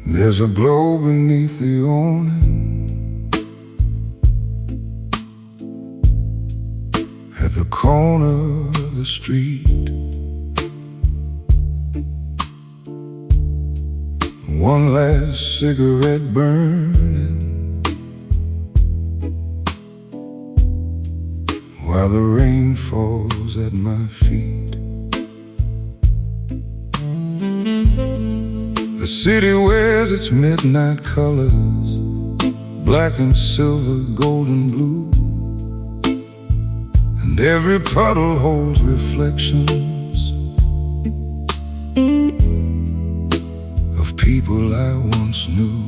There's a glow beneath the awning at the corner of the street. One last cigarette burning while the rain falls at my feet. The city wears its midnight colors, black and silver, gold and blue, and every puddle holds reflections of people I once knew.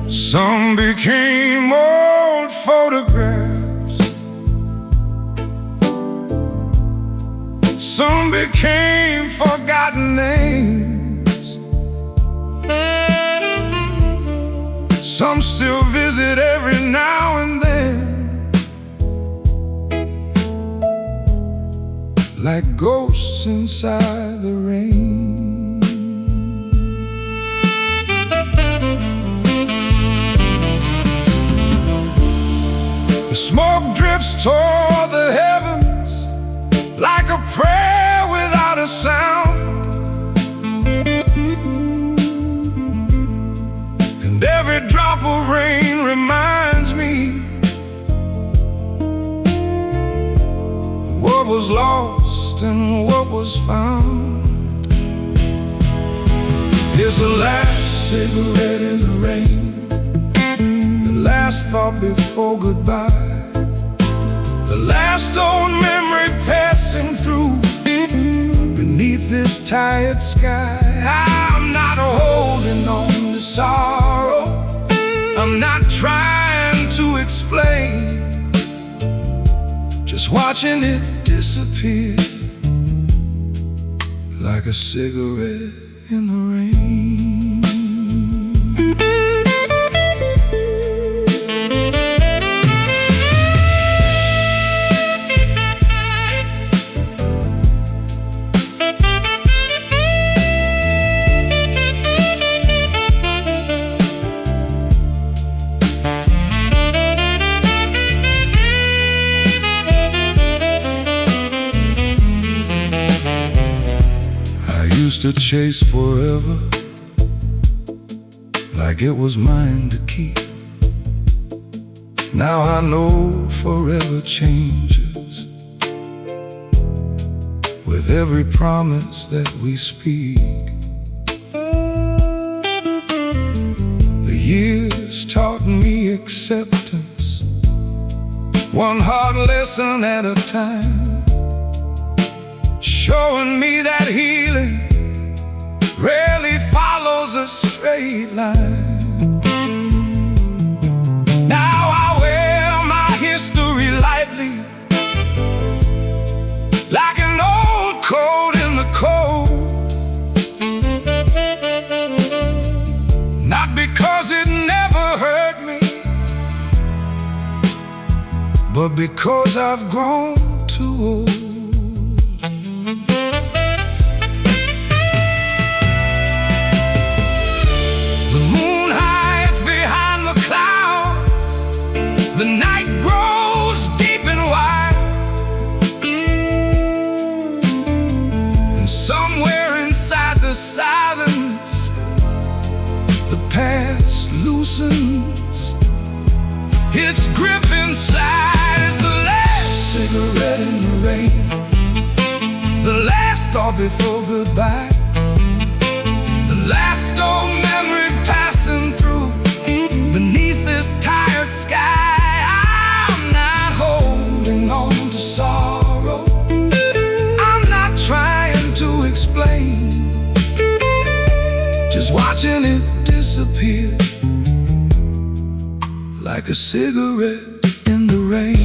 Some became old photographs, some became forgotten names, some still visit every now and then, like ghosts inside the rain. The smoke drifts toward the heavens like a prayer without a sound, and every drop of rain reminds me what was lost and what was found. Here's the last cigarette in the rain, the last thought before goodbye, the last old memory passing through beneath this tired sky. I'm not holding on to sorrow, I'm not trying to explain, just watching it disappear like a cigarette in the rain. Used to chase forever like it was mine to keep. Now I know forever changes with every promise that we speak. The years taught me acceptance, one hard lesson at a time, showing me that healing rarely follows a straight line. Now I wear my history lightly, like an old coat in the cold, not because it never hurt me, but because I've grown too old. The night grows deep and wide, and somewhere inside the silence, the past loosens its grip inside. It's the last cigarette in the rain, the last thought before goodbye, the last old memory passing through beneath this tired sky. On to sorrow, I'm not trying to explain, just watching it disappear, like a cigarette in the rain.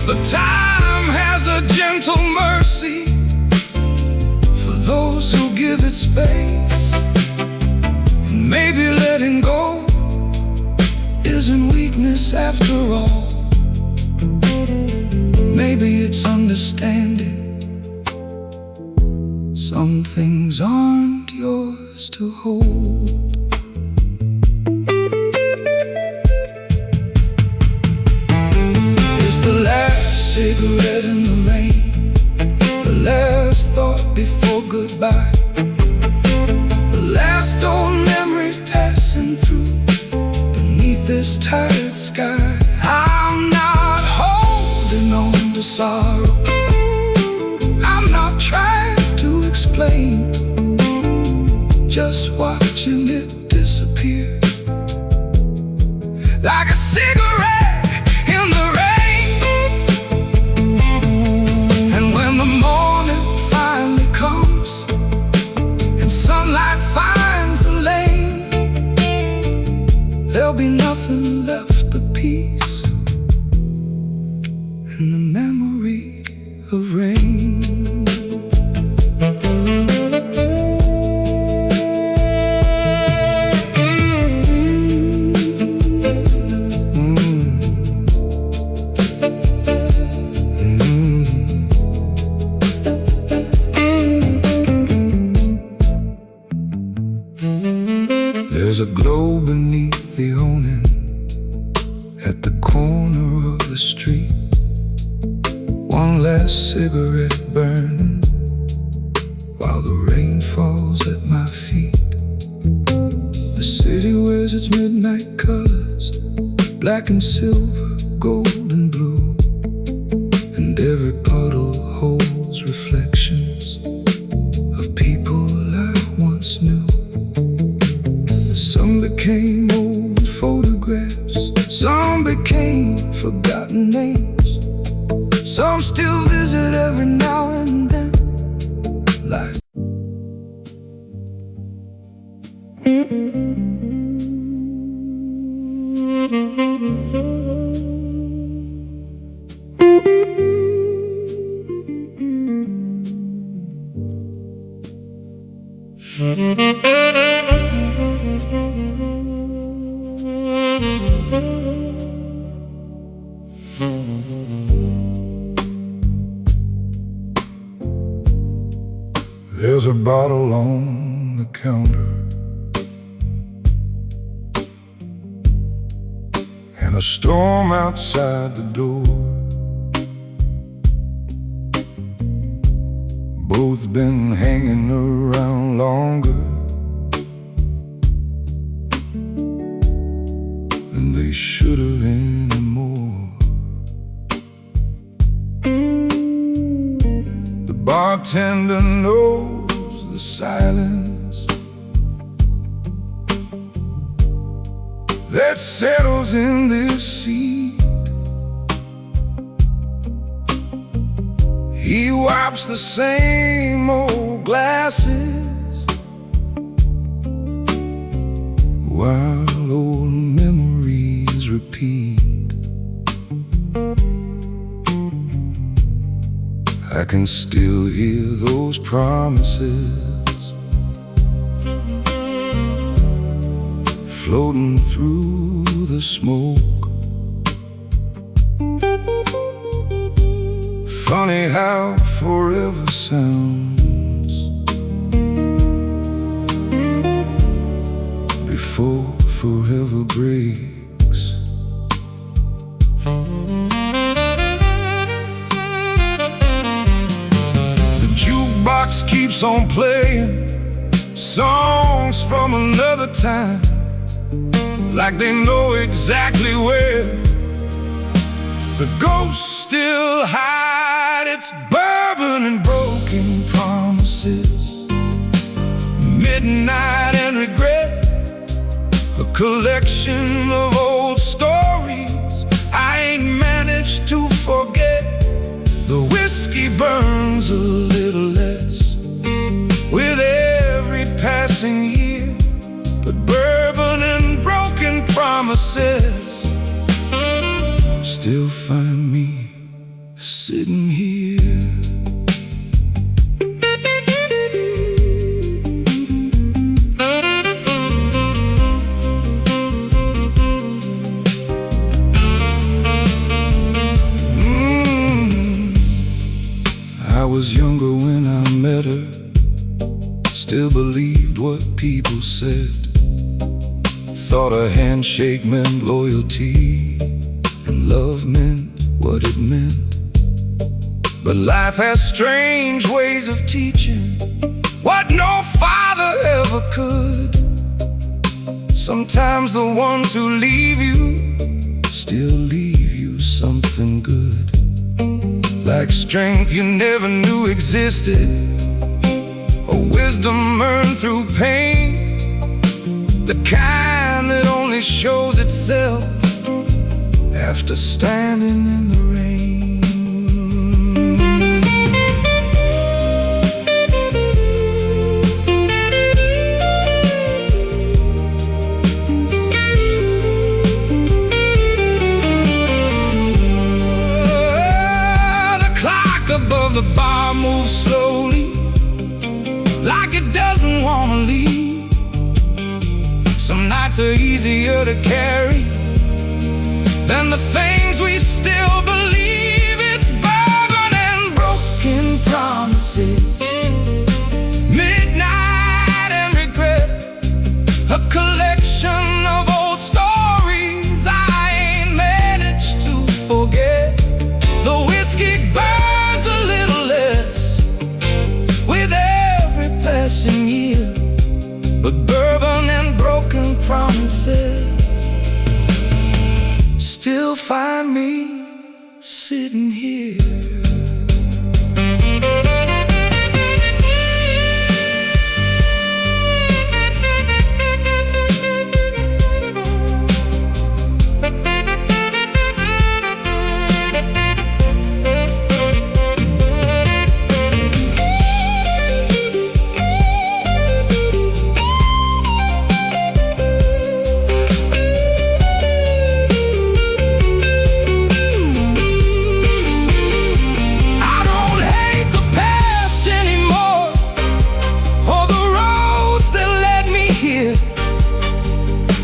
But time has a gentle mercy for those who give it space. And maybe letting go isn't weakness after all. Maybe it's understanding some things aren't yours to hold. The last cigarette in the rain, the last thought before goodbye, the last old memory passing through beneath this tired sky. I'm not holding on to sorrow, I'm not trying to explain, just watching it disappear, like a cigarette in the rain. Sunlight finds the lane, there'll be nothing left but peace and the memory of rain. There's a glow beneath the awning at the corner of the street. One last cigarette burning while the rain falls at my feet. The city wears its midnight colors, black and silver, gold and blue, and every puddle holds reflections of people I once knew. Some became old photographs, some became forgotten names, some still visit every now and then, like there's a bottle on the counter and a storm outside the door. Both been hanging around longer than they should have anymore. The bartender knows the silence that settles in this seat. He wipes the same old glasses while old memories repeat. I can still hear those promises floating through the smoke. Funny how forever sounds before forever breaks. The jukebox keeps on playing songs from another time, like they know exactly where the ghosts still hide. It's bourbon and broken promises, midnight and regret, a collection of old stories I ain't managed to forget. The whiskey burns a little less with every passing year, but bourbon and broken promises still find me sitting here. I was younger when I met her, still believed what people said, thought a handshake meant loyalty and love meant what it meant. But life has strange ways of teaching what no father ever could. Sometimes the ones who leave you still leave you something good, like strength you never knew existed, or wisdom earned through pain, the kind that only shows itself after standing in the rain. The clock above the bar moves slowly, like it doesn't want to leave. Some nights are easier to carry than the things we still believe. It's bourbon and broken promises, midnight and regret, a collection of old stories I ain't managed to forget. The whiskey burns a little less with every passing year, but bourbon and broken promises still find me sitting here.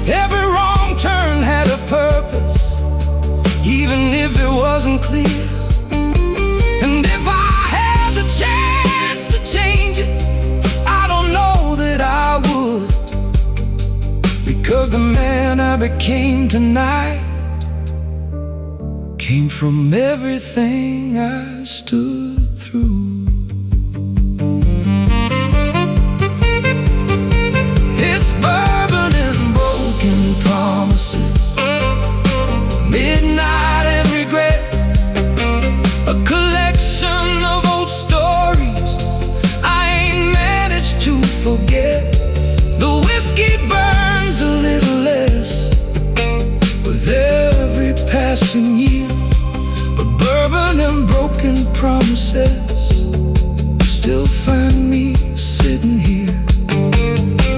Every wrong turn had a purpose, even if it wasn't clear. And if I had the chance to change it, I don't know that I would, because the man I became tonight came from everything I stood through. It's bourbon and broken promises, midnight and regret, a collection of old stories I ain't managed to forget. The whiskey burns a little less with every passing year, but bourbon and broken promises still find me sitting here.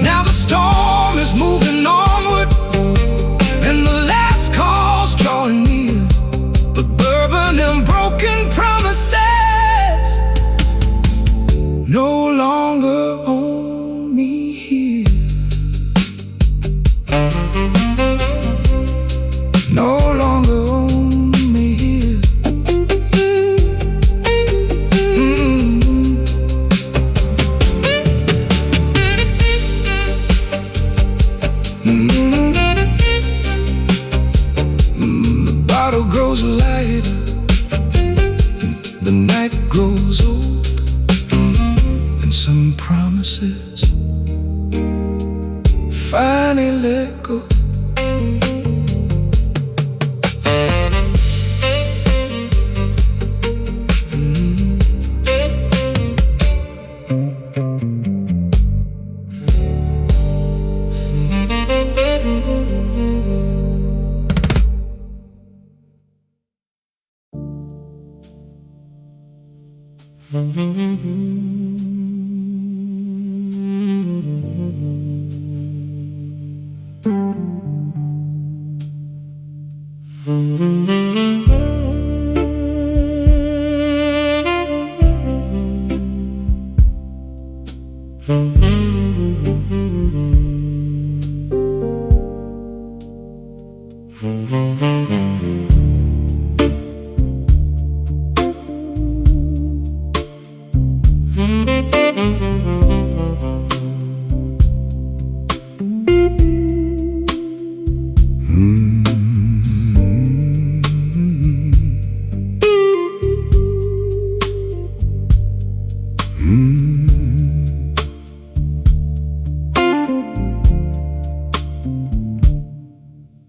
Now the storm is moving onward, and the last call's drawing near, but bourbon and broken promises no longer own me here. No longer own me here. The bottle grows lighter, the night grows old, and some promises finally let go.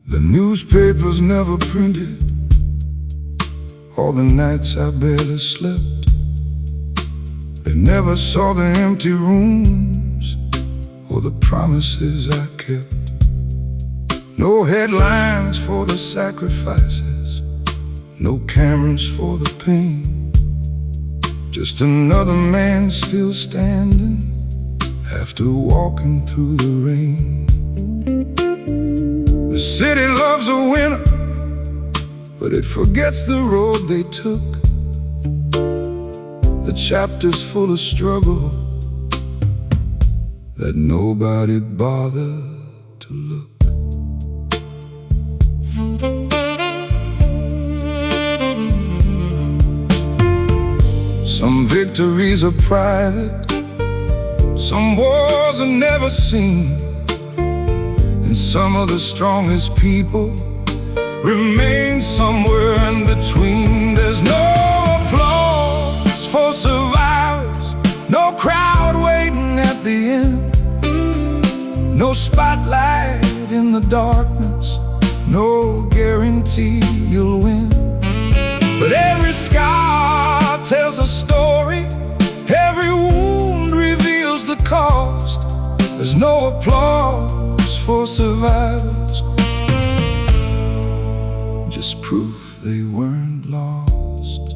The newspapers never printed all the nights I barely slept. They never saw the empty rooms or the promises I kept. No headlines for the sacrifices, no cameras for the pain. Just another man still standing after walking through the rain. The city loves a winner, but it forgets the road they took. The chapters full of struggle that nobody bothered to look. Some victories are private, some wars are never seen, and some of the strongest people remain somewhere in between. There's no applause for survivors, no crowd waiting at the end, no spotlight in the darkness, no guarantee you'll win. But every scar tells a story, every wound reveals the cost. There's no applause for survivors, just proof they weren't lost.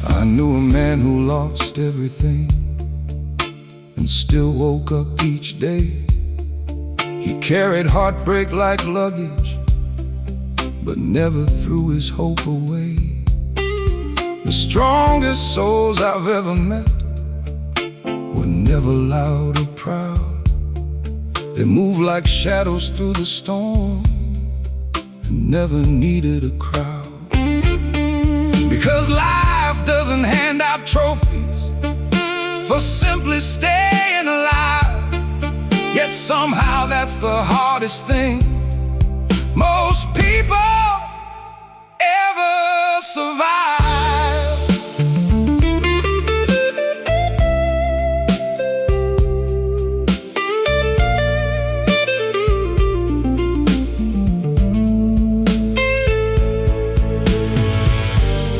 I knew a man who lost everything and still woke up each day. He carried heartbreak like luggage, but never threw his hope away. The strongest souls I've ever met were never loud or proud. They moved like shadows through the storm and never needed a crowd. Because life doesn't hand out trophies for simply staying alive. Yet somehow that's the hardest thing most people ever survive.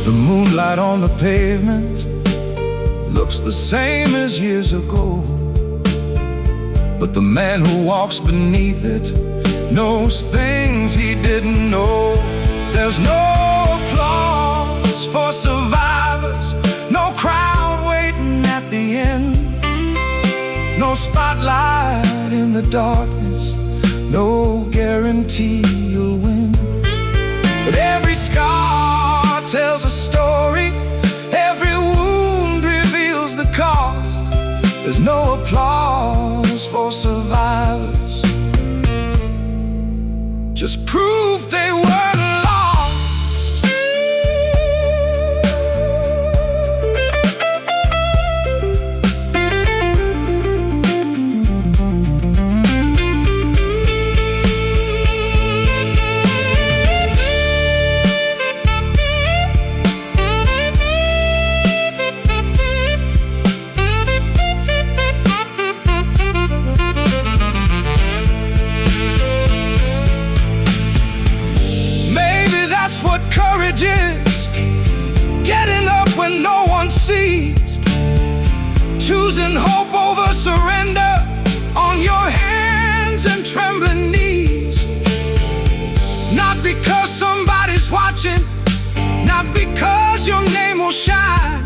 The moonlight on the pavement looks the same as years ago, but the man who walks beneath it knows things he didn't know. There's no applause for survivors, no crowd waiting at the end, no spotlight in the darkness, no guarantee you'll win. But every scar tells a story, every wound reveals the cost. There's no applause for survivors, just proof they weren't lost. choosing hope over surrender, on your hands and trembling knees. Not because somebody's watching, not because your name will shine,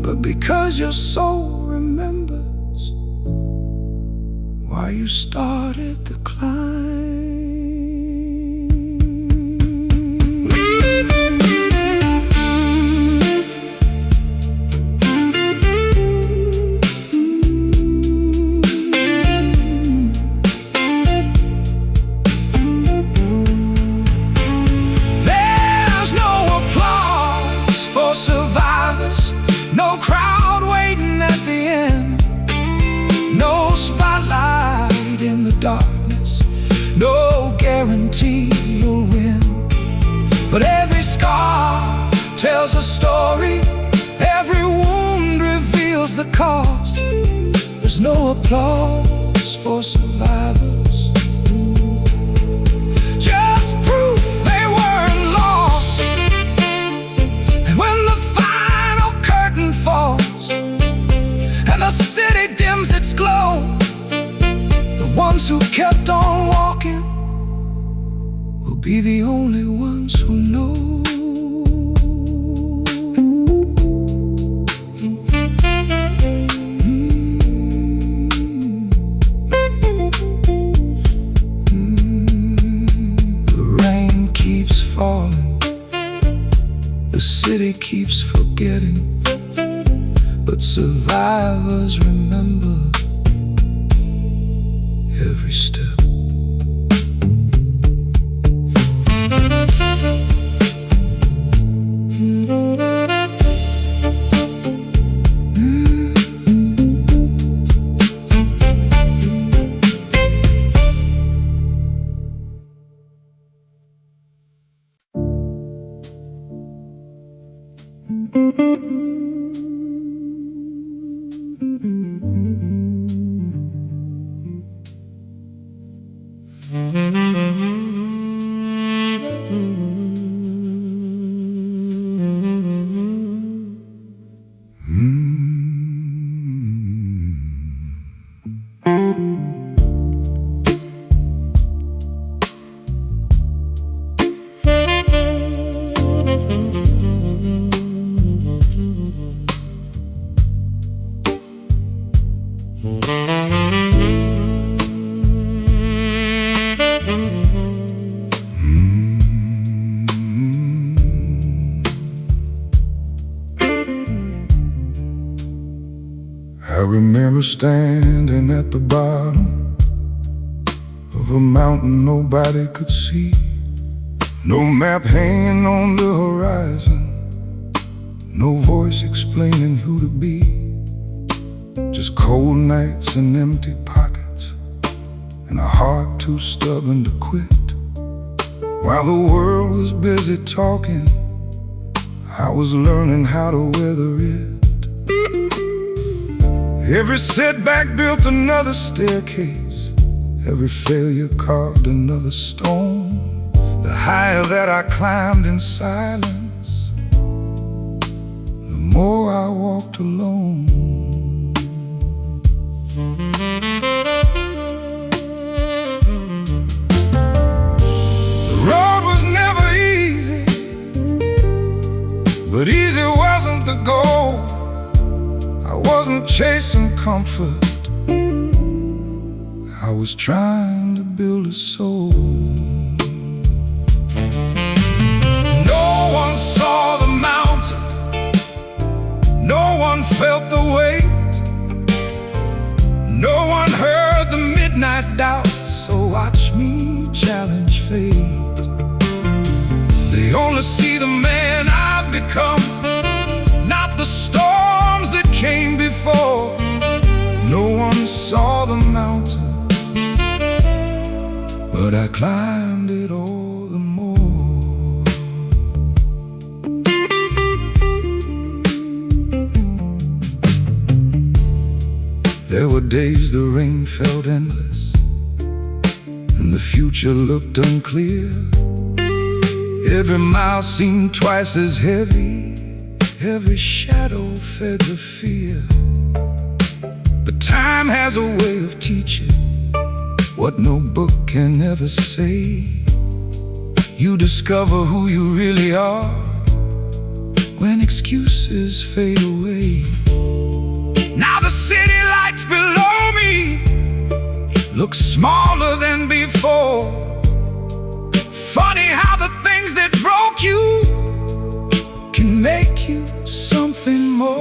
but because your soul remembers why you started the climb. There's no applause for survivors, no crowd waiting at the end, no spotlight in the darkness, no guarantee you'll win. But every scar tells a story, every wound reveals the cost. There's no applause for survivors, just proof they weren't lost. And when the final curtain falls and the city dims its glow, the ones who kept on walking will be the only ones who know. The rain keeps falling, the city keeps forgetting, but survivors remember every step. I remember standing at the bottom of a mountain nobody could see, no map hanging on the horizon, no voice explaining who to be, just cold nights and empty pockets, and a heart too stubborn to quit. While the world was busy talking, I was learning how to weather it. Every setback built another staircase, every failure carved another stone. The higher that I climbed in silence, the more I walked alone. The road was never easy, but easy wasn't the goal. I wasn't chasing comfort, I was trying to build a soul. No one saw the mountain, no one felt the weight, no one heard the midnight doubts, so watch me challenge fate. They only see the man I've become, not the storms that came before. No one saw the mountain, but I climbed it all the more. There were days the rain felt endless, and the future looked unclear. Every mile seemed twice as heavy, Every shadow fed the fear. But time has a way of teaching what no book can ever say. You discover who you really are when excuses fade away. Now the city lights below me look smaller than before. Funny how the things that broke you can make you something more.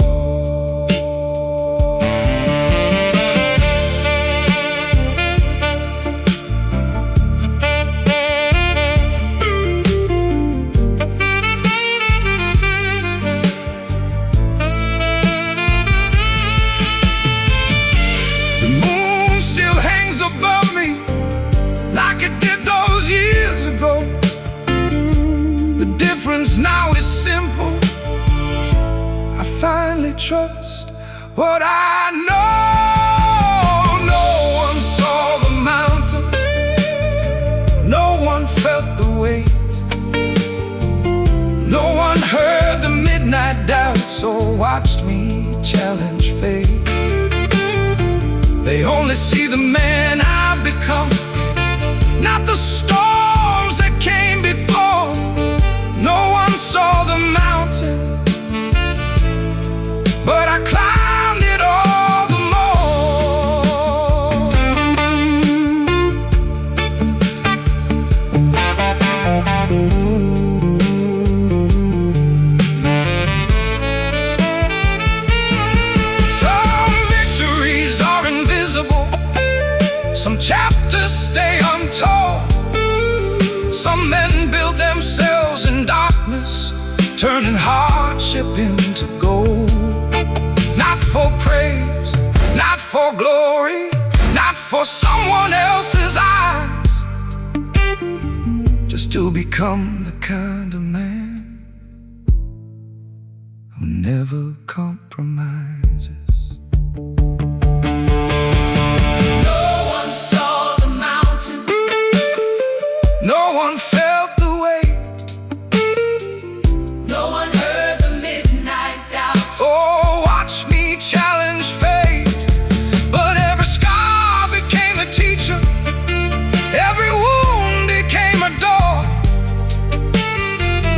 Now is simple. I finally trust what I know. No one saw the mountain, no one felt the weight, no one heard the midnight doubts or watched me challenge fate. They only see the man I've become, not the storms that came before. No one saw the mountain, but I climbed it all the more. Some victories are invisible, some chapters stay untold. Some men build themselves in darkness, turning hardship into gold. Not for praise, not for glory, not for someone else's eyes, just to become the kind of man who never compromises. No one felt the weight, no one heard the midnight doubts. Oh, watch me challenge fate. But every scar became a teacher, every wound became a door.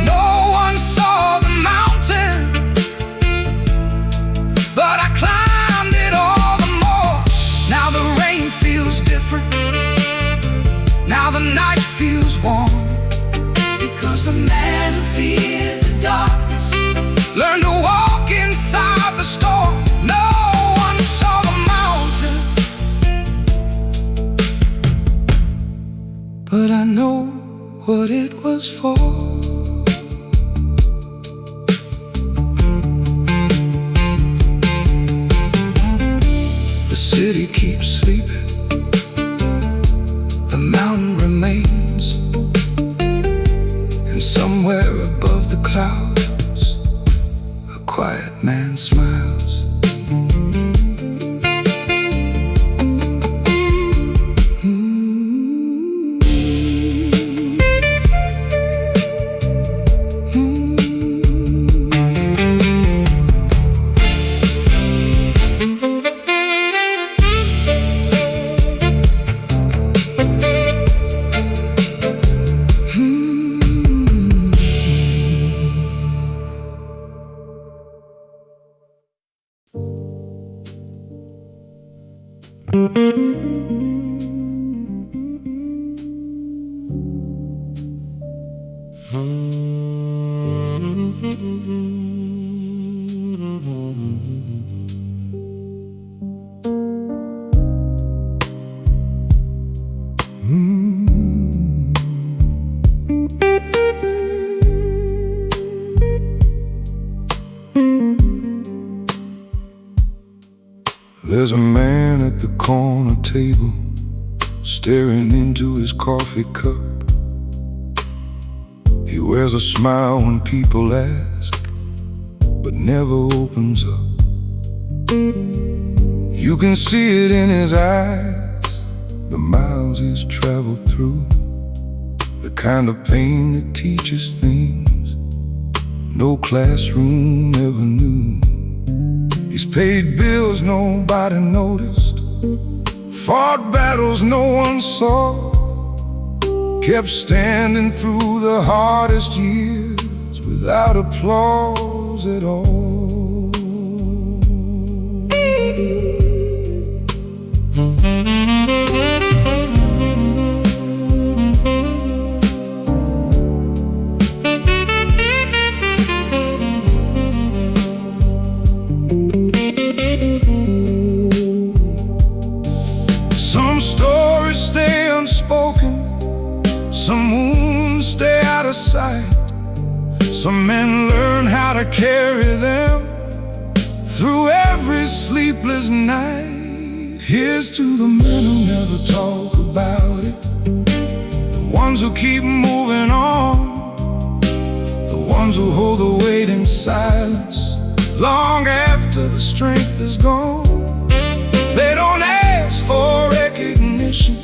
No one saw the mountain, but I climbed it all the more. Now the rain feels different, now the night feels warm, because the man who feared the darkness learned to walk inside the storm. No one saw the mountain, but I know what it was for. The city keeps sleeping, the mountain remains, and somewhere above the clouds a quiet man smiles. There's a man at the corner table, staring into his coffee cup. He wears a smile when people ask, but never opens up. You can see it in his eyes, the miles he's traveled through, the kind of pain that teaches things no classroom ever knew. He's paid bills nobody noticed, fought battles no one saw, kept standing through the hardest years without applause at all. Some stories stay unspoken, some wounds stay out of sight. Some men learn how to carry them through every sleepless night. Here's to the men who never talk about it, the ones who keep moving on, the ones who hold the weight in silence long after the strength is gone. They don't ask for recognition,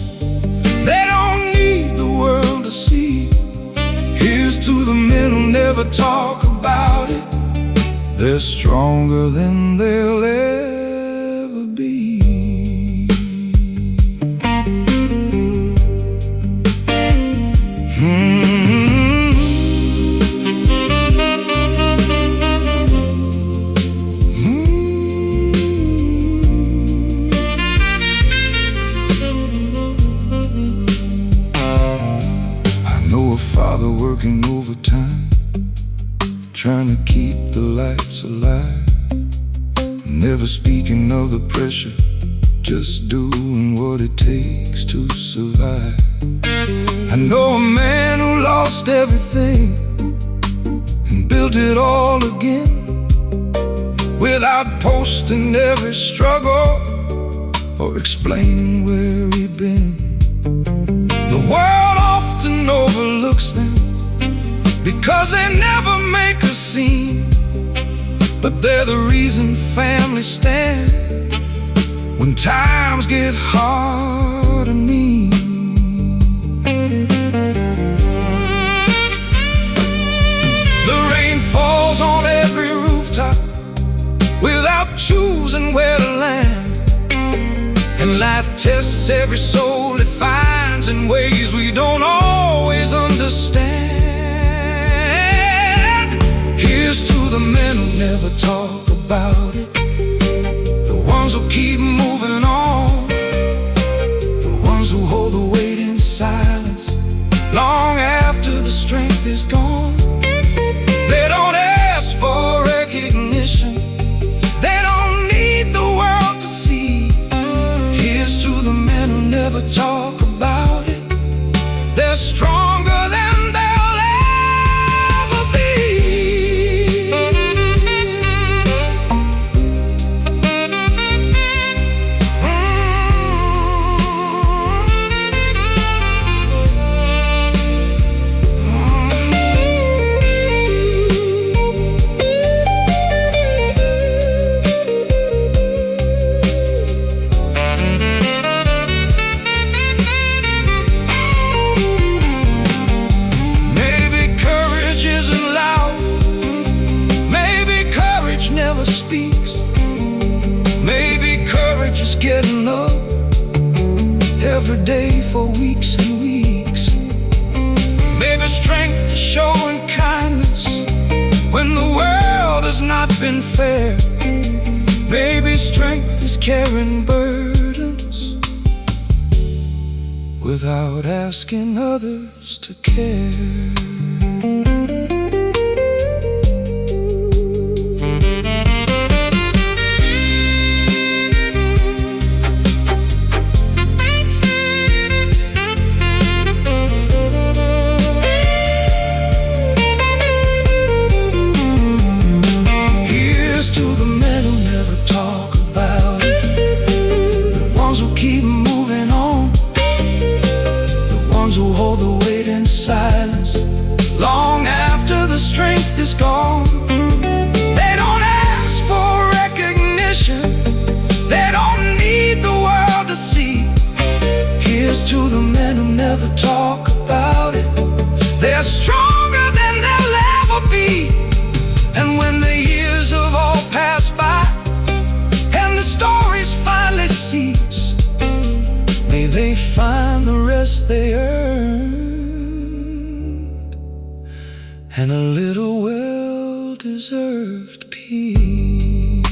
they don't need the world to see. Here's to the men who never talk about it, they're stronger than they'll ever be. Father working overtime, trying to keep the lights alive, never speaking of the pressure, just doing what it takes to survive. I know a man who lost everything and built it all again, without posting every struggle or explaining where he'd been. The world often overlooks them because they never make a scene, but they're the reason families stand when times get hard and mean. The rain falls on every rooftop without choosing where to land, and life tests every soul it finds in ways we don't always understand. Here's to the men who never talk about it, the ones who keep moving on, the ones who hold the weight in silence long after the strength is gone. They don't ask for recognition, they don't need the world to see. Here's to the men who never talk about it, they're stronger than they'll ever be. Never speaks, maybe courage is getting up every day for weeks and weeks. Maybe strength is showing kindness when the world has not been fair. Maybe strength is carrying burdens without asking others to care. Who hold the weight in silence they earned, and a little well-deserved peace.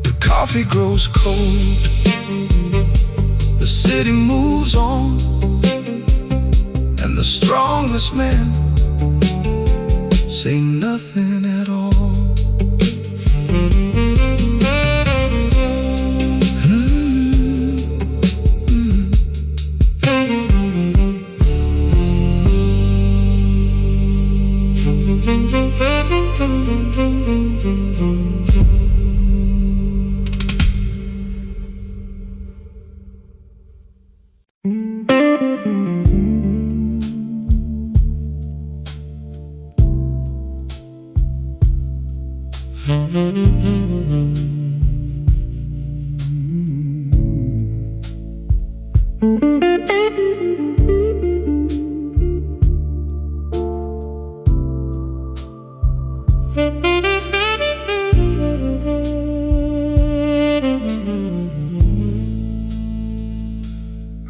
The coffee grows cold, the city moves on, and the strongest men say nothing at all.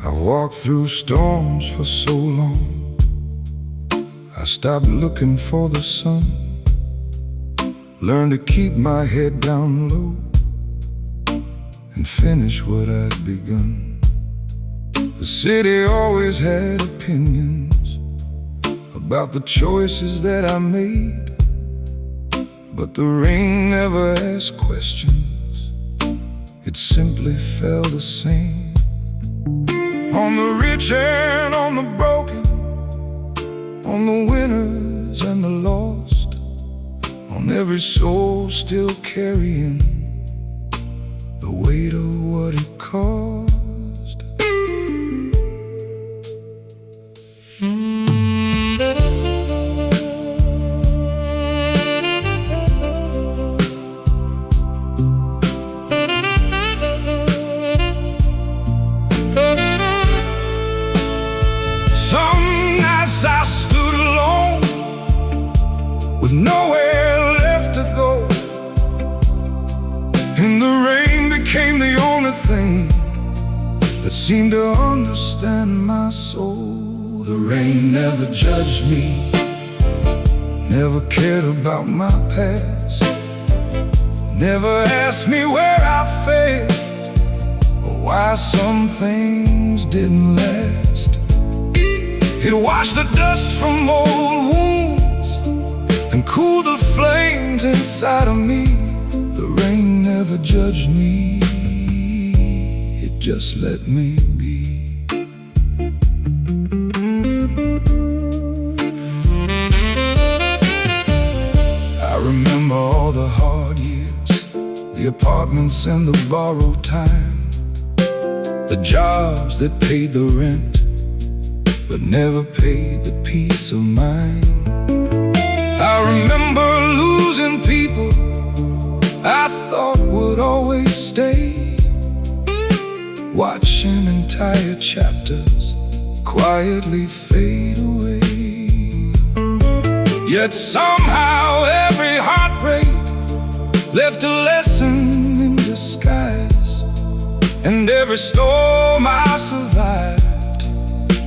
I walked through storms for so long, I stopped looking for the sun, learned to keep my head down low and finish what I'd begun. The city always had opinions about the choices that I made, but the rain never asked questions, it simply fell the same. On the rich and on the broken, on the winners and the lost, on every soul still carrying the weight of what it cost. Some nights I stood alone with nowhere left to go, and the rain became the only thing that seemed to understand my soul. The rain never judged me, never cared about my past, never asked me where I failed or why some things didn't last. It washed the dust from old wounds and cooled the flames inside of me. The rain never judged me, it just let me be. I remember all the hard years, the apartments and the borrowed time, the jobs that paid the rent but never paid the peace of mind. I remember losing people I thought would always stay, watching entire chapters quietly fade away. Yet somehow every heartbreak left a lesson in disguise, and every storm I survived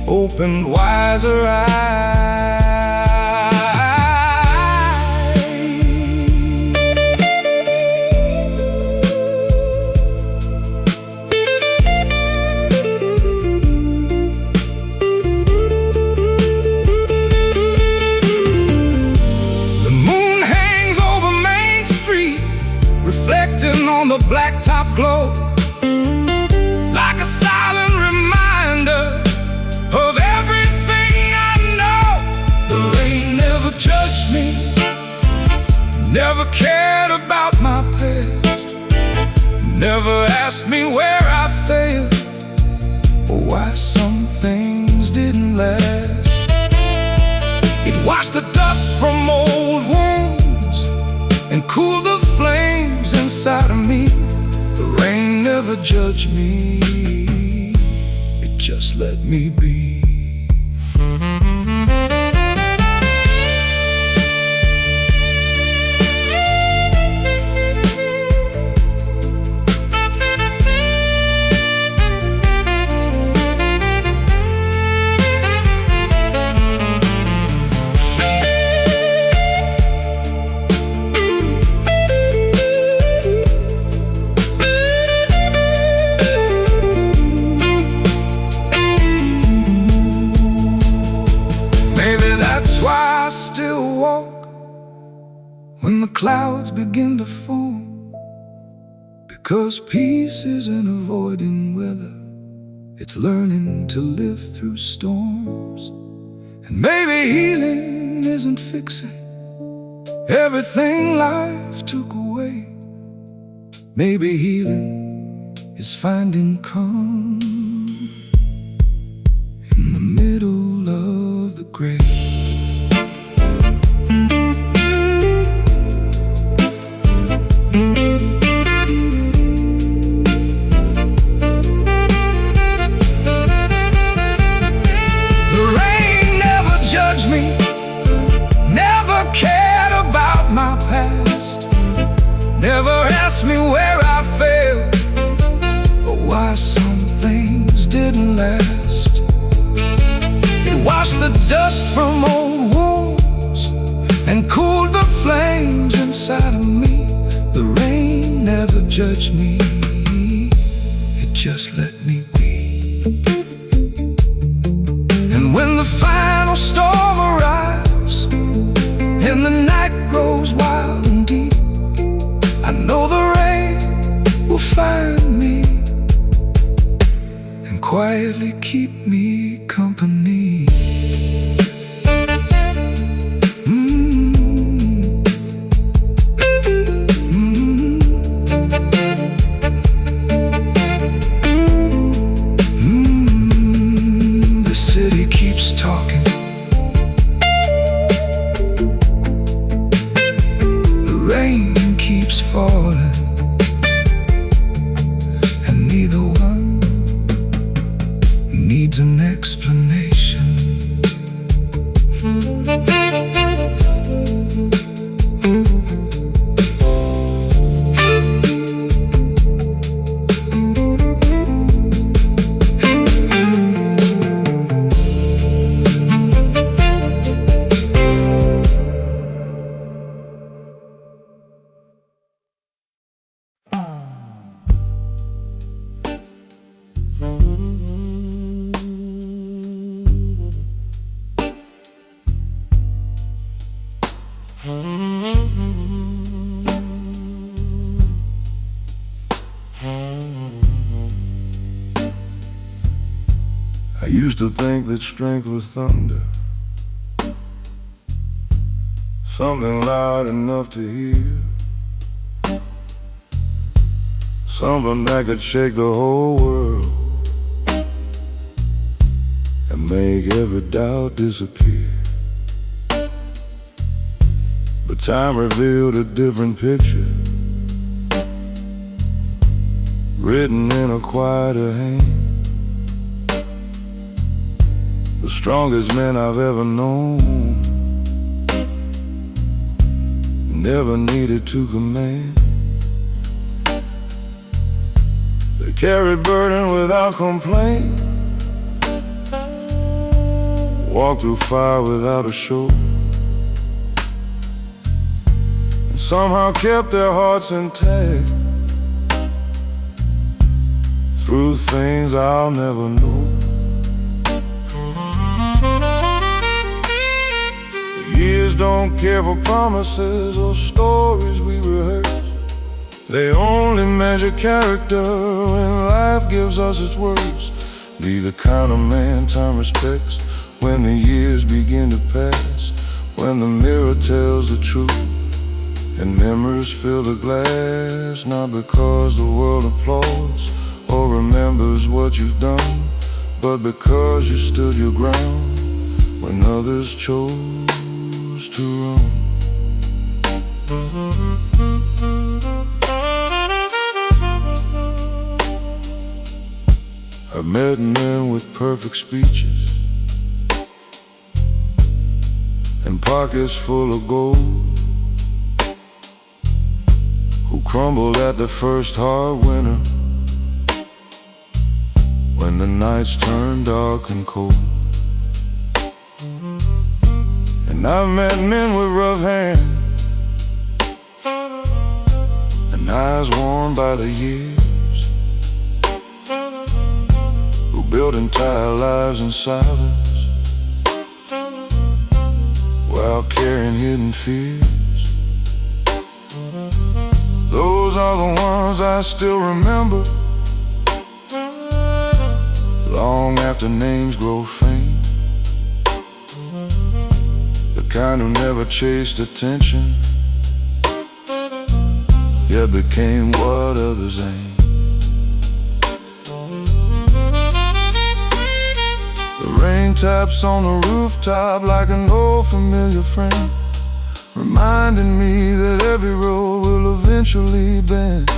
opened wiser eyes. The moon hangs over Main Street, reflecting on the blacktop glow, like a silent reminder of everything I know. The rain never judged me, never cared about my past, never asked me where I failed or why some things didn't last. It washed the dust from old wounds and cooled the flames inside of me. The rain never judged me, just let me be. when the clouds begin to form, because peace isn't avoiding weather, it's learning to live through storms. And maybe healing isn't fixing everything life took away. Maybe healing is finding calm in the middle of the gray. Never asked me where I failed, or why some things didn't last. It washed the dust from old wounds and cooled the flames inside of me. The rain never judged me, it just let me be. And when the final storm arrives and the night grows wild and deep, I know the rain will find me and quietly keep me company. The city keeps talking, the rain keeps falling, and neither one needs an explanation. I used to think that strength was thunder, something loud enough to hear, something that could shake the whole world and make every doubt disappear. But time revealed a different picture, written in a quieter hand. The strongest men I've ever known never needed to command. They carried burden without complaint, walked through fire without a show, and somehow kept their hearts intact through things I'll never know. Years don't care for promises or stories we rehearse. They only measure character when life gives us its worst. Be the kind of man time respects when the years begin to pass, when the mirror tells the truth and memories fill the glass. Not because the world applauds or remembers what you've done, but because you stood your ground when others chose to run. I've met men with perfect speeches and pockets full of gold, who crumbled at the first hard winter when the nights turned dark and cold. And I've met men with rough hands and eyes worn by the years, who built entire lives in silence while carrying hidden fears. are the ones I still remember, long after names grow faint. The kind who never chased attention, yet became what others ain't. The rain taps on the rooftop like an old familiar friend, reminding me that every road will eventually bend.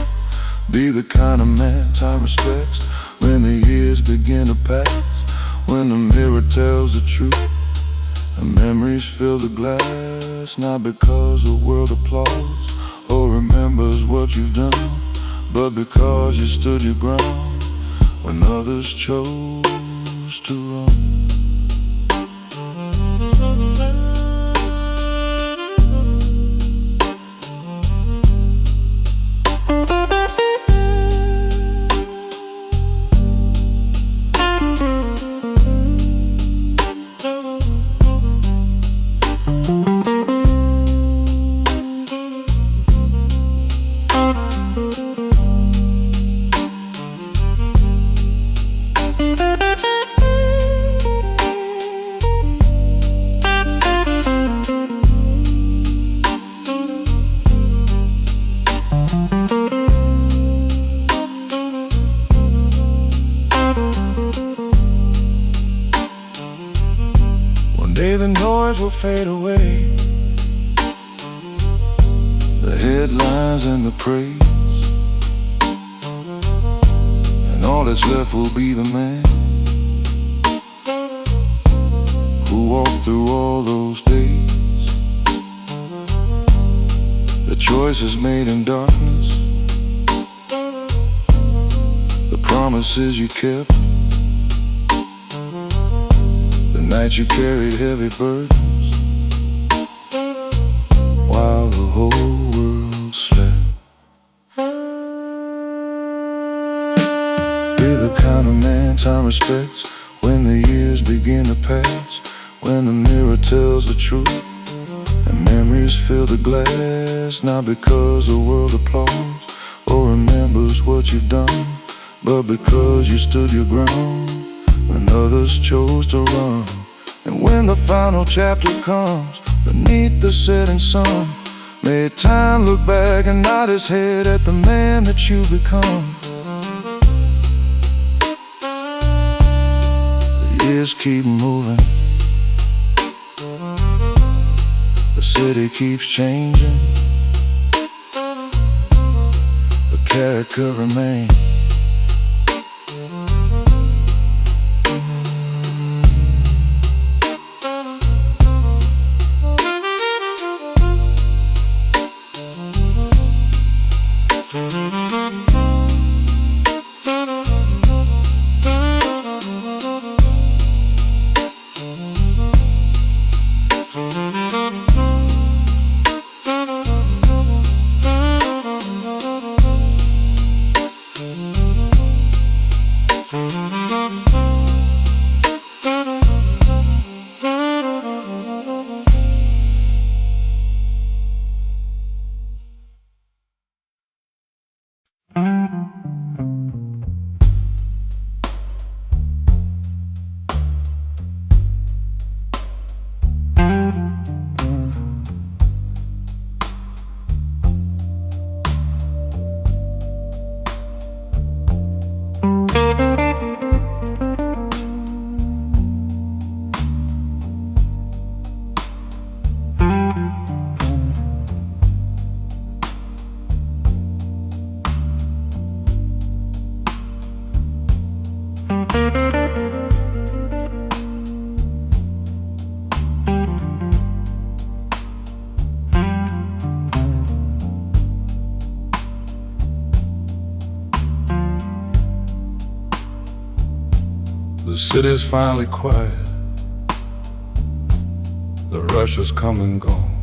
Be the kind of man time respects when the years begin to pass, when the mirror tells the truth and memories fill the glass. Not because the world applauds or remembers what you've done, but because you stood your ground when others chose to run. The noise will fade away, the headlines and the praise, and all that's left will be the man who walked through all those days. The choices made in darkness, the promises you kept, nights you carried heavy burdens while the whole world slept. Be the kind of man time respects when the years begin to pass, when the mirror tells the truth and memories fill the glass. Not because the world applauds or remembers what you've done, but because you stood your ground when others chose to run. And when the final chapter comes beneath the setting sun, may time look back and nod his head at the man that you become. The years keep moving, the city keeps changing, but character remains. The city's finally quiet, the rush has come and gone.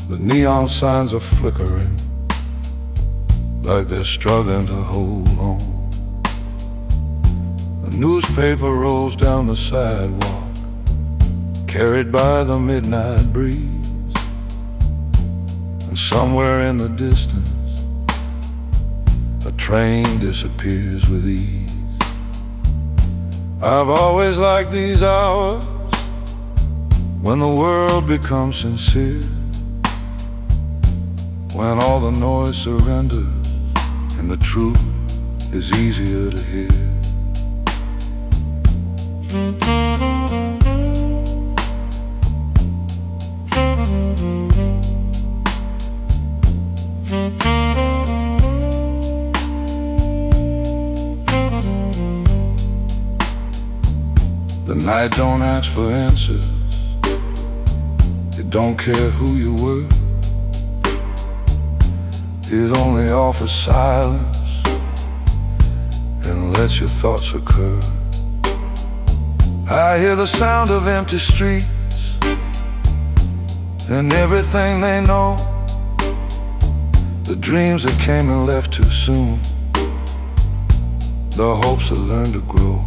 The neon signs are flickering, like they're struggling to hold on. The newspaper rolls down the sidewalk, carried by the midnight breeze. And somewhere in the distance, a train disappears with ease. I've always liked these hours when the world becomes sincere, when all the noise surrenders and the truth is easier to hear. The night don't ask for answers. It don't care who you were. It only offers silence and lets your thoughts occur. I hear the sound of empty streets and everything they know, the dreams that came and left too soon, the hopes that learned to grow.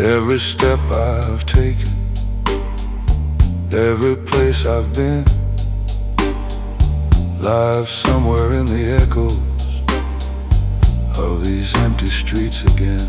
Every step I've taken, every place I've been, lives somewhere in the echoes of these empty streets again.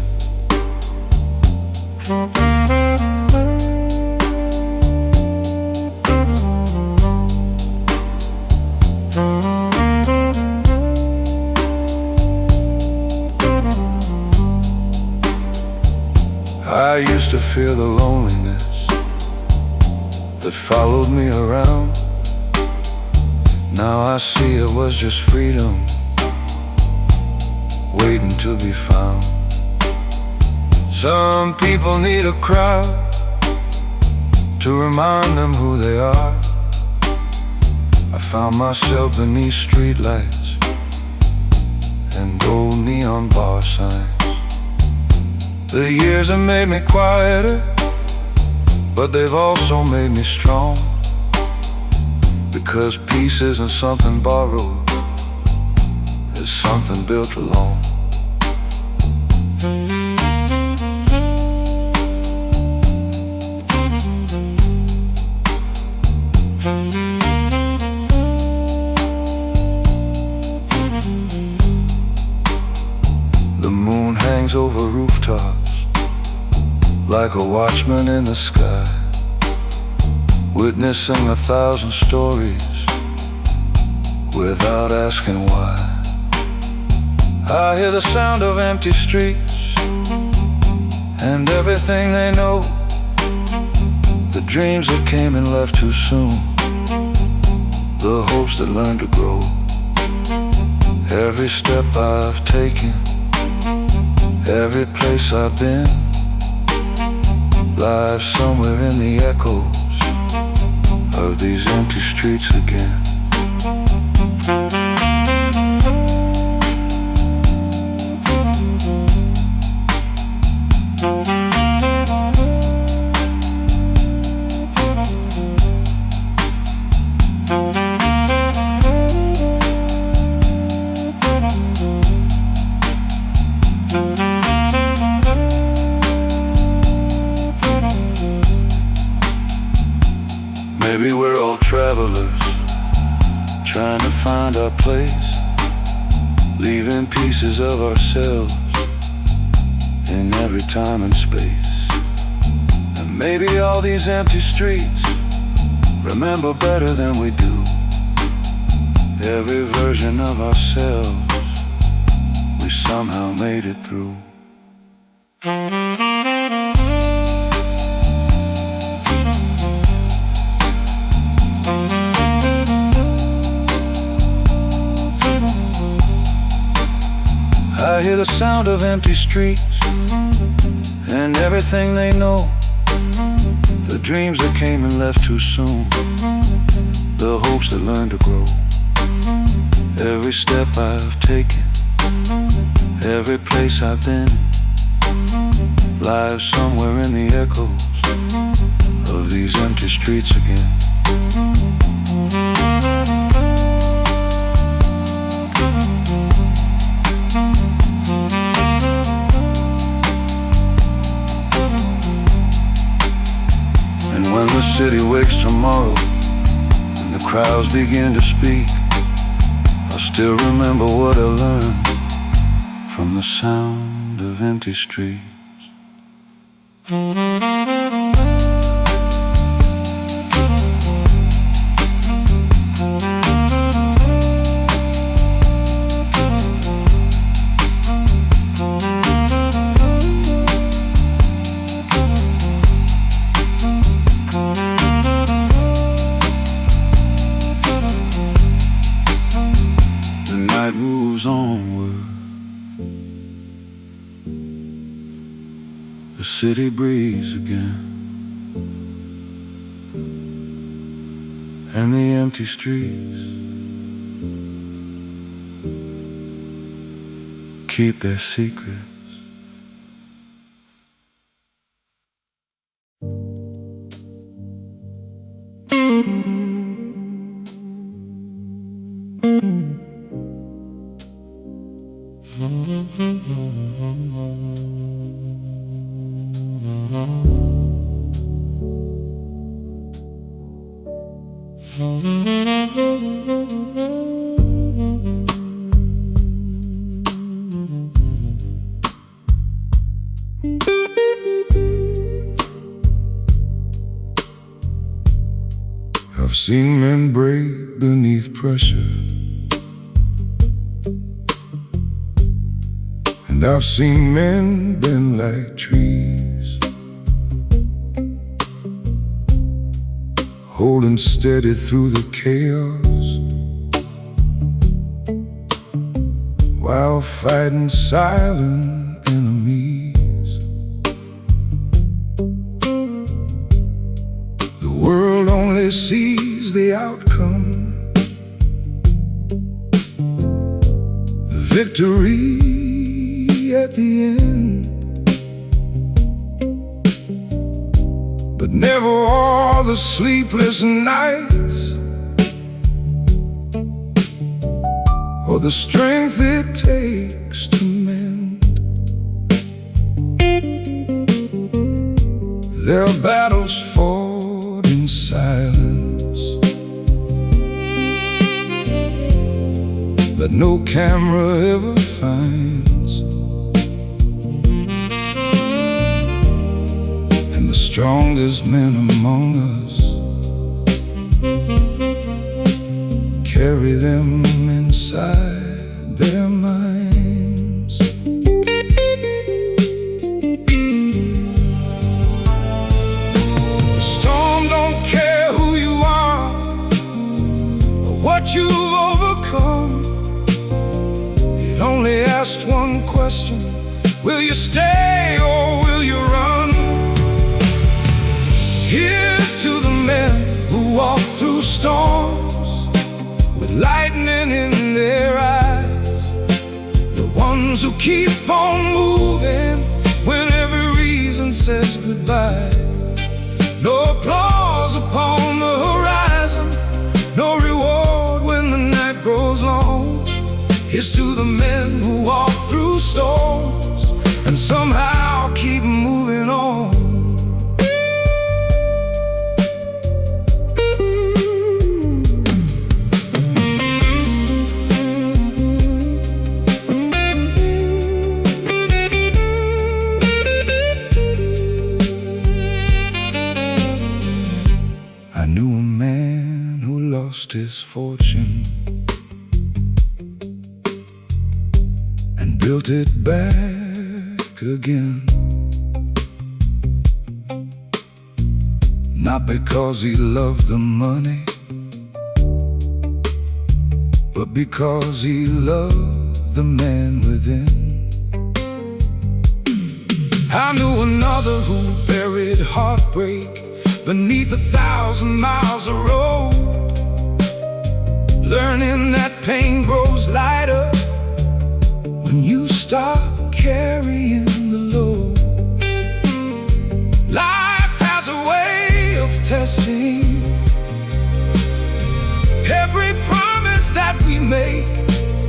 I used to fear the loneliness that followed me around. Now I see it was just freedom waiting to be found. Some people need a crowd to remind them who they are. I found myself beneath streetlights and old neon bar signs. The years have made me quieter, but they've also made me strong, because peace isn't something borrowed, it's something built alone. The moon hangs over rooftops like a watchman in the sky, witnessing 1,000 stories without asking why. I hear the sound of empty streets and everything they know, the dreams that came and left too soon, the hopes that learned to grow. Every step I've taken, every place I've been, lives somewhere in the echoes of these empty streets again. Maybe we're all travelers, trying to find our place, leaving pieces of ourselves in every time and space. And maybe all these empty streets remember better than we do every version of ourselves we somehow made it through. I hear the sound of empty streets and everything they know, the dreams that came and left too soon, the hopes that learned to grow. Every step I've taken, every place I've been, lives somewhere in the echoes of these empty streets again. And when the city wakes tomorrow and the the crowds begin to speak, I still remember what I learned from the sound of empty streets. Moves onward, the city breathes again, and the empty streets keep their secrets. I've seen men break beneath pressure, and I've seen men bend like trees, holding steady through the chaos, while fighting silent enemies. The world only sees the outcome, the victory at the end, but never all the sleepless nights, or the strength it takes to mend. There are battles fought in silence that no camera ever finds, and the strongest men among us carry them inside their minds. The storm don't care who you are or what you've overcome. It only asks one question: will you stay or will you run? Here's to the men who walk through storms with lightning in their eyes, the ones who keep on moving when every reason says goodbye. No applause upon the horizon, no reward when the night grows long. Here's to the men who walk through storms and somehow keep moving on. I knew a man who lost his fortune and built it back again, not because he loved the money, but because he loved the man within. I knew another who buried heartbreak beneath 1,000 miles of road, learning that pain grows lighter when you stop carrying the load. Life has a way of testing every promise that we make,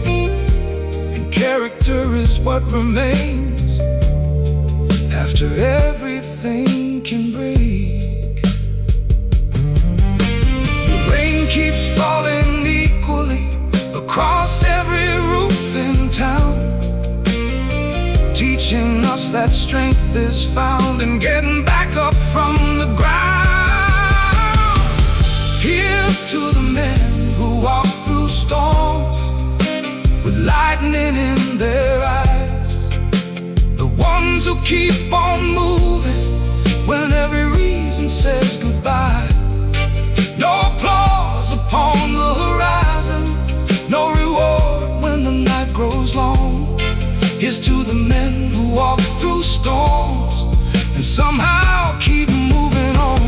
and character is what remains after everything can break. The rain keeps strength is found in getting back up from the ground. Here's to the men who walk through storms with lightning in their eyes, the ones who keep on moving when every reason says goodbye. No applause upon the horizon, no reward when the night grows long. Here's to the men who walk through storms and somehow keep moving on.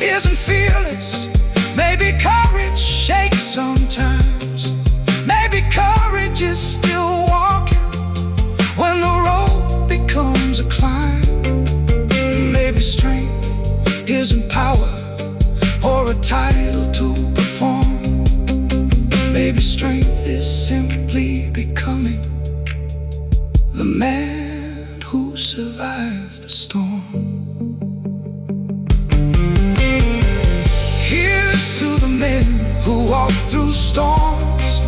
Isn't fearless, maybe courage shakes sometimes. Maybe courage is still walking when the road becomes a climb. Maybe strength isn't power or a title to perform. Maybe strength is simply becoming the man who survived the storm. Here's to the men who walk through storms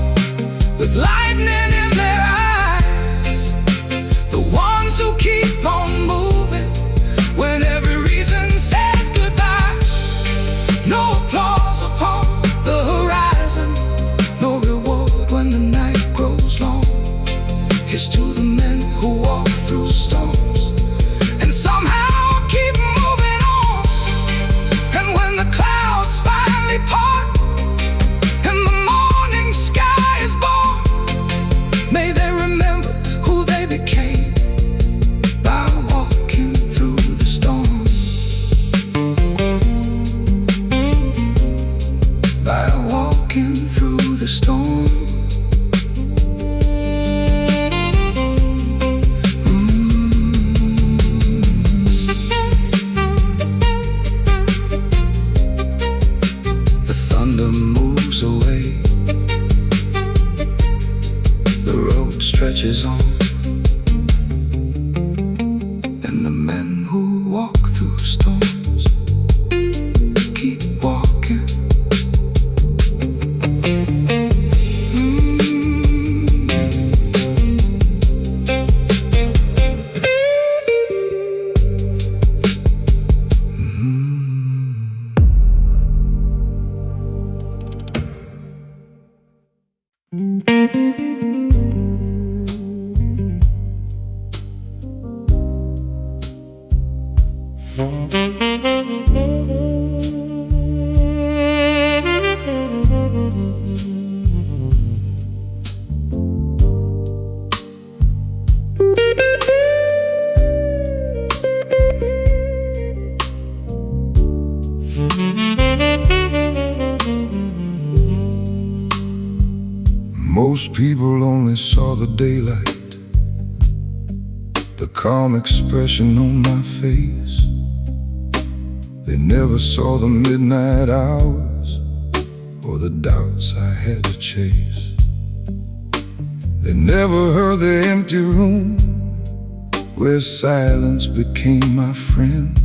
with lightning in their eyes, the ones who keep on moving when every reason says goodbye. No applause upon the horizon, no reward when the night grows long. Here's to the men who walk through storms and somehow keep moving on. And when the clouds finally part and the morning sky is born, may they remember who they became by walking through the storm. By walking through the storm. Moves away, the road stretches on, and the men who walk through storms keep walking. Most people only saw the daylight, the calm expression on my face. They never saw the midnight hours or the doubts I had to chase. They never heard the empty room where silence became my friend,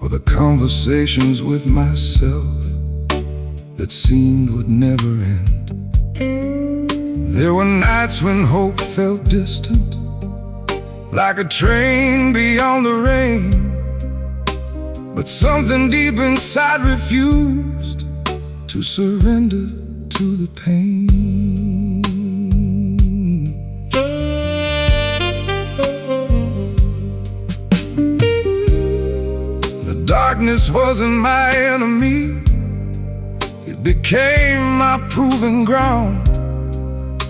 or the conversations with myself that seemed would never end. There were nights when hope felt distant, like a train beyond the rain, but something deep inside refused to surrender to the pain. The darkness wasn't my enemy, it became my proving ground.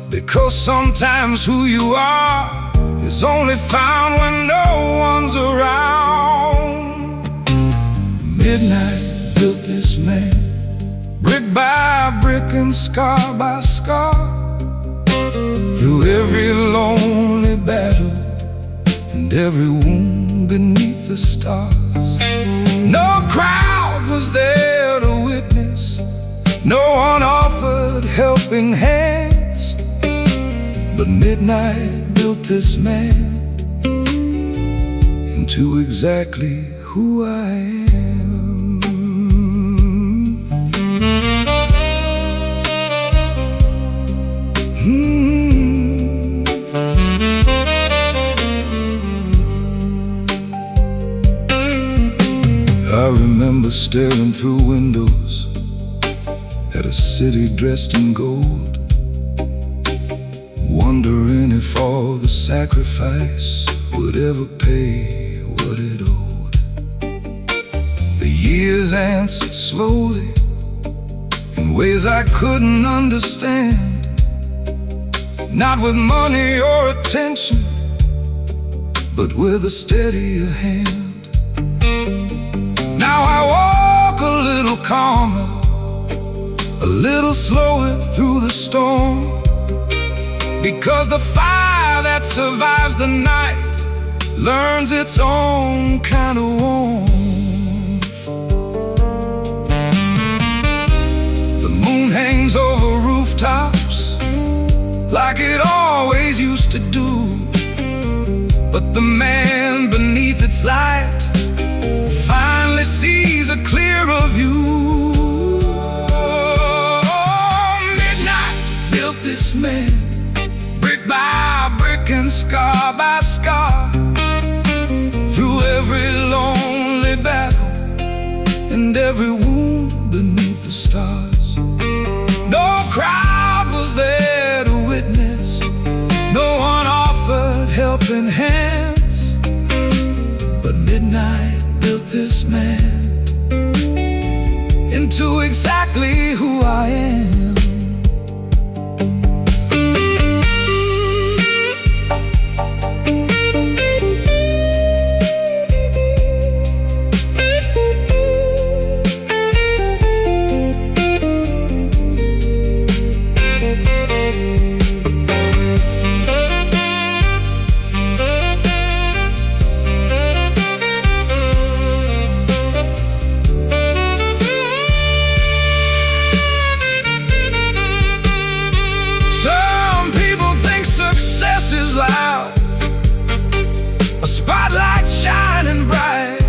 Because sometimes who you are is only found when no one's around. Midnight built this man, brick by brick and scar by scar, through every lonely battle and every wound beneath the stars. No crowd was there to witness, no one offered helping hands, but midnight built this man into exactly who I am. I remember staring through windows at a city dressed in gold, wondering if all the sacrifice would ever pay what it owed. The years answered slowly in ways I couldn't understand, not with money or attention, but with a steadier hand. Now I walk a little calmer, a little slower through the storm, because the fire that survives the night learns its own kind of warmth. The moon hangs over rooftops like it always used to do, but the man beneath its light finally sees a clearer view. Midnight built this man, brick by brick and scar by scar, through every lonely battle and every wound beneath the stars. No crowd was there to witness, no one offered helping hands, but midnight built this man into exactly who I am. A spotlight shining bright,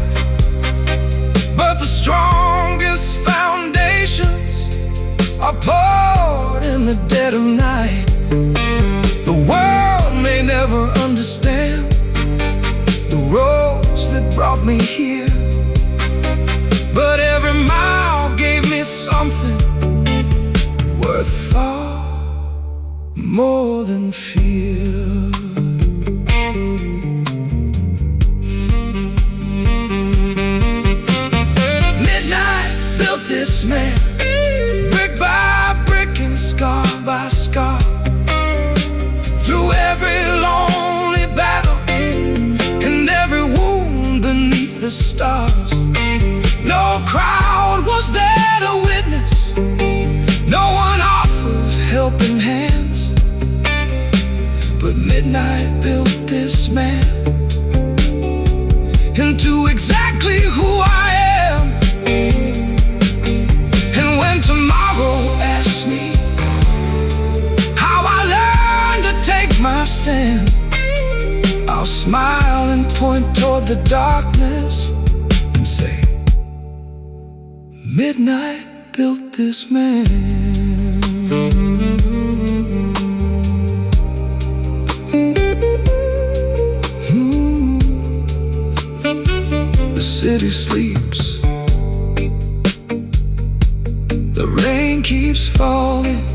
but the strongest foundations are poured in the dead of night. The world may never understand the roads that brought me here, but every mile gave me something worth far more than fear. This man, brick by brick and scar by scar, through every lonely battle and every wound beneath the stars. No crowd was there to witness, no one offered helping hands, but midnight built this man into exactly who I am. Tomorrow asks me how I learned to take my stand, I'll smile and point toward the darkness and say, midnight built this man. The city sleeps, the rain keeps falling,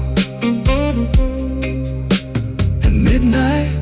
and midnight